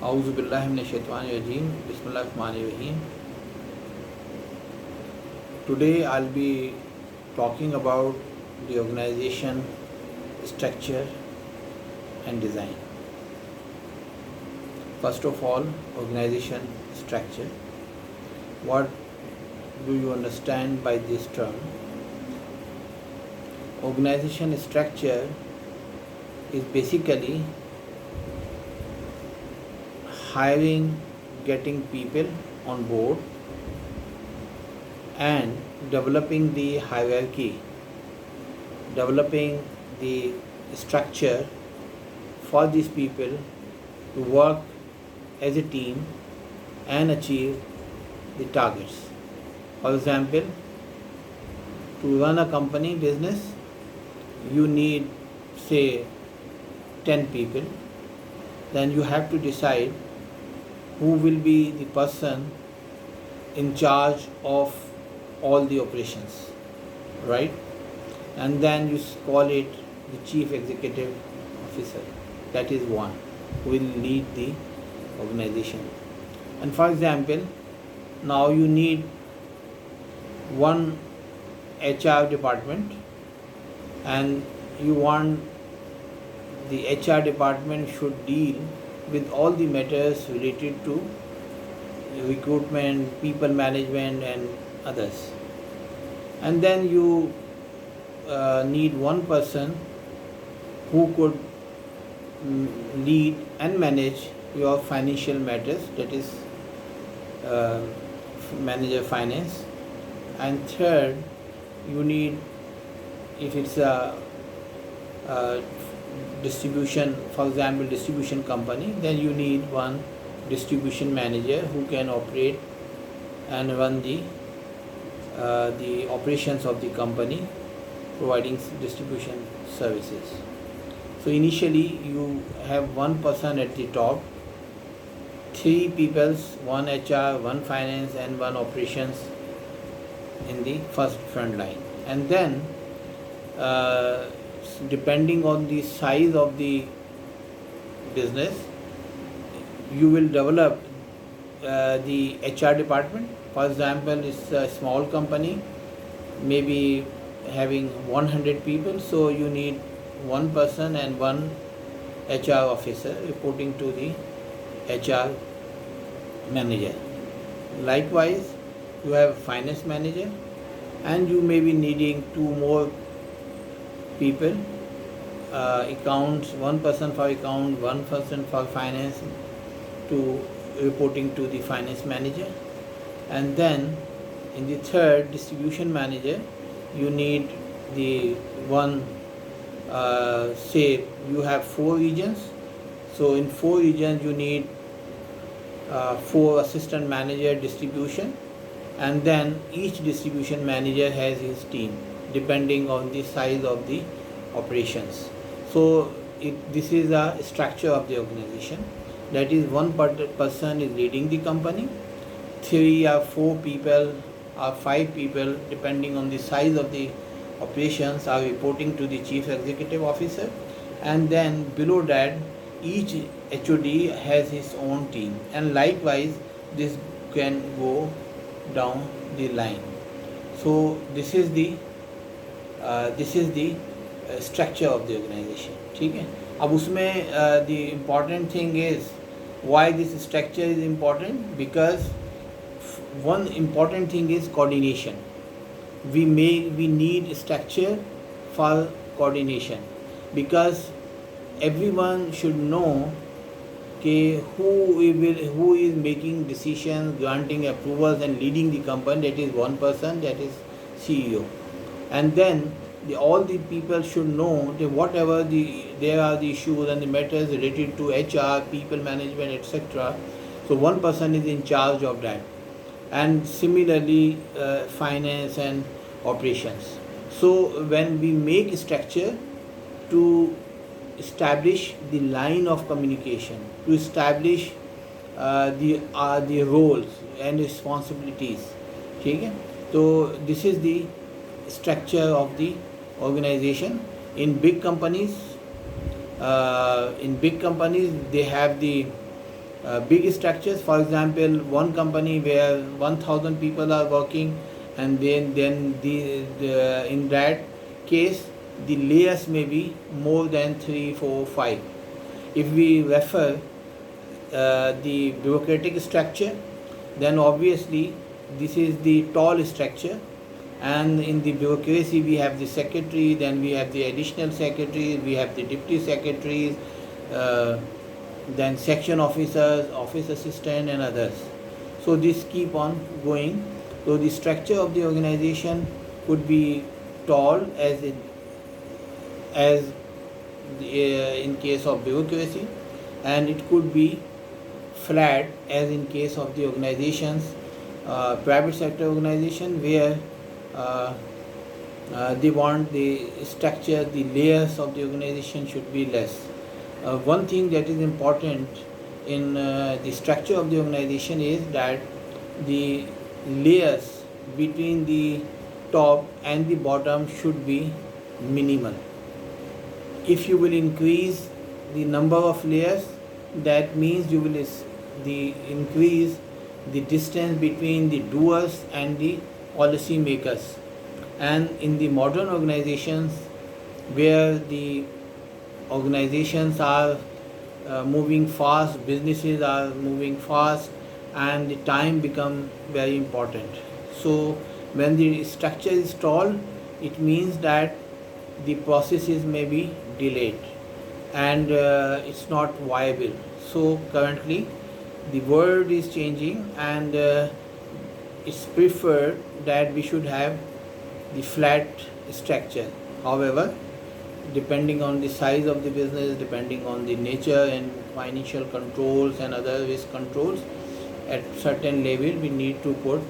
A'udhu billahi minash shaitani rajim. Bismillahir Rahmanir Rahim. Today I'll be talking about the organization structure and design. First of all, organization structure. What do you understand by this term? Organization structure is basically hiring, getting people on board and developing the hierarchy, developing the structure for these people to work as a team and achieve the targets. For example, to run a company business, you need say 10 people. Then you have to decide who will be the person in charge of all the operations, right? And then you call it the chief executive officer. That is one who will lead the organization. And for example, now you need one HR department and you want the HR department should deal with all the matters related to recruitment, people management and others. And then you need one person who could lead and manage your financial matters, that is manager finance. And third, you need, if it's a distribution, for example distribution company, then you need one distribution manager who can operate and run the operations of the company providing distribution services. So initially you have one person at the top, three peoples, one HR, one finance and one operations in the first front line. And then depending on the size of the business, you will develop the HR department. For example, it's a small company, maybe having 100 people, so you need one person and one HR officer reporting to the HR manager. Likewise, you have finance manager and you may be needing two more people, accounts, one person for account, one person for finance to reporting to the finance manager. And then in the third, distribution manager, you need the one, say you have 4 regions, so in 4 regions you need 4 assistant manager distribution, and then each distribution manager has his team depending on the size of the operations. So this is a structure of the organization. That is, one person is leading the company, 3 or 4 people or 5 people depending on the size of the operations are reporting to the chief executive officer, and then below that each HOD has his own team, and likewise this can go down the line. So this is the structure of the organization. ठीक है, अब उसमें the important thing is why this structure is important, because one important thing is coordination. We need structure for coordination, because everyone should know who is making decisions, granting approvals and leading the company. That is one person, that is CEO. And then all the people should know that whatever there are the issues and the matters related to HR, people management, etc. So one person is in charge of that. And similarly finance and operations. So when we make structure to establish the line of communication, to establish the roles and responsibilities, ठीक है, तो this is the structure of the organization. In big companies they have the big structures, for example, one company where 1000 people are working, and then in that case the layers may be more than 3, 4, 5. If we refer the bureaucratic structure, then obviously this is the tall structure, and in the bureaucracy we have the secretary, then we have the additional secretaries, we have the deputy secretaries, then section officers, office assistant and others. So this keep on going. So the structure of the organization could be tall as in case of bureaucracy, and it could be flat as in case of the organizations, private sector organization, where they want the structure, the layers of the organization should be less. One thing that is important in the structure of the organization is that the layers between the top and the bottom should be minimal. If you will increase the number of layers, that means you will increase the distance between the doers and the policy makers. And in the modern organizations, where the organizations are moving fast, businesses are moving fast, and the time become very important. So when the structure is tall, it means that the processes may be delayed, and it's not viable. So currently the world is changing, and it's preferred that we should have the flat structure. However, depending on the size of the business, depending on the nature and financial controls and other risk controls, at certain level we need to put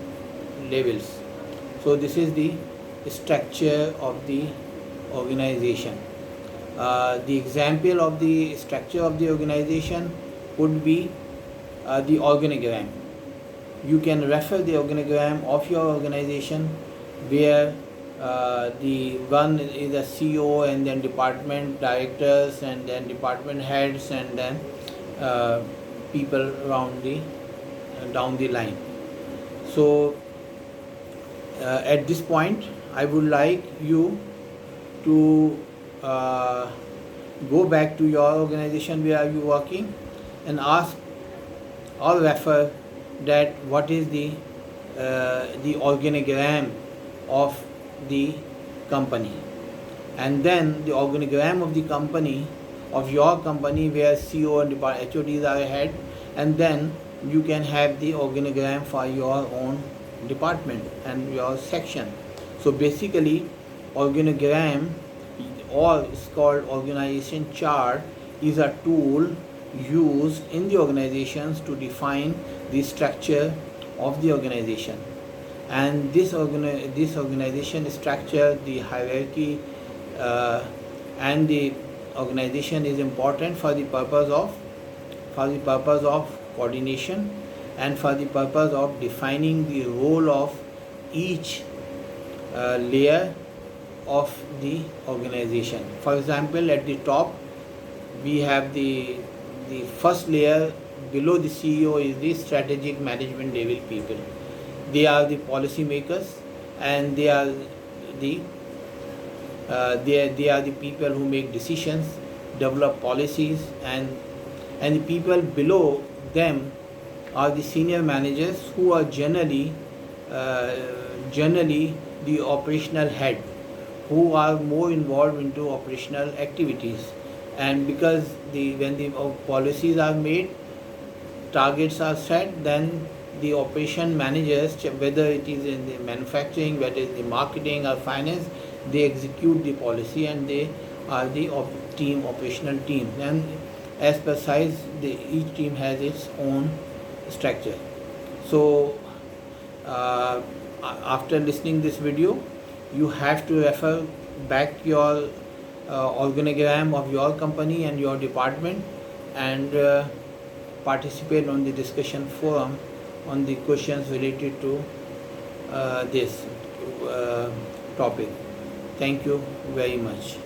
levels. So this is the structure of the organization. The example of the structure of the organization would be the organogram. You can refer the organogram of your organization, where the one is a CEO, and then department directors, and then department heads, and then people around down the line. So at this point I would like you to go back to your organization where you are working and ask or refer that what is the organogram of the company, and then the organogram of the company, of your company, where CEO and HODs are ahead, and then you can have the organogram for your own department and your section. So basically organogram, or it's called organization chart, is a tool used in the organizations to define the structure of the organization. And this organization structure, the hierarchy and the organization is important for the purpose of coordination, and for the purpose of defining the role of each layer of the organization. For example, at the top we have the first layer. Below the CEO is the strategic management level people. They are the policy makers, and they are the people who make decisions, develop policies, and the people below them are the senior managers, who are generally the operational head, who are more involved into operational activities. And because when the policies are made, targets are set, then the operation managers, whether it is in the manufacturing, whether it is the marketing or finance, they execute the policy, and they are the operational team. And as per size, each team has its own structure. So after listening this video, you have to refer back your organogram of your company and your department, and participate on the discussion forum on the questions related to this topic. Thank you very much.